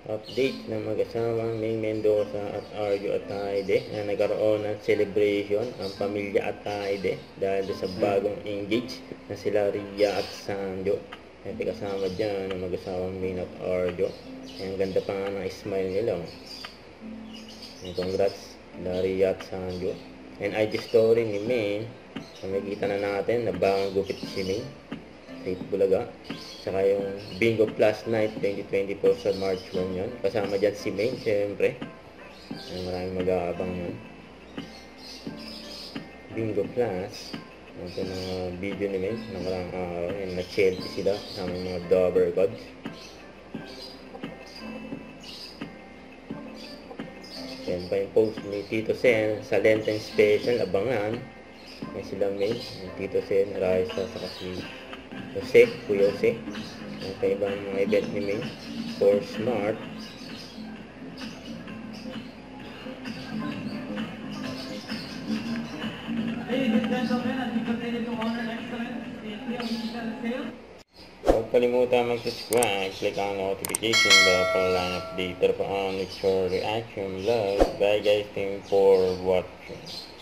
Update ng mag-asawang Ming Mendoza at Arjo Ataide na nagkaroon ng celebration ang pamilya Ataide dahil sa bagong engage na sila Ria at Sanjo. At kasama dyan ng mag-asawang Ming at Arjo. Ang ganda pa nga ng smile nila. Congrats Ria at Sanjo. And IG story ni Ming, nakikita na natin na bagong gupit si Ming. Safe Bulaga. Saka yung Bingo Plus Night 2024 sa March 1 yun. Kasama dyan si Maine, syempre. Maraming mag-aabang yun. Bingo Plus. Ito na video ni Maine. Nakarang araw. Nag-chelty sila. Kasama yung mga Dover Gods. Yan pa yung post ni Tito Sen sa Lenten Special. Abangan. Yan sila Maine. Tito Sen, Raisa, saka si Jose, Kuya Jose. Ang kaibang mga event ni May for Smart. Huwag kalimutan mag-subscribe, click ang notification bell para lang update pa on with your reaction vlog. Bye guys, thank you for watching.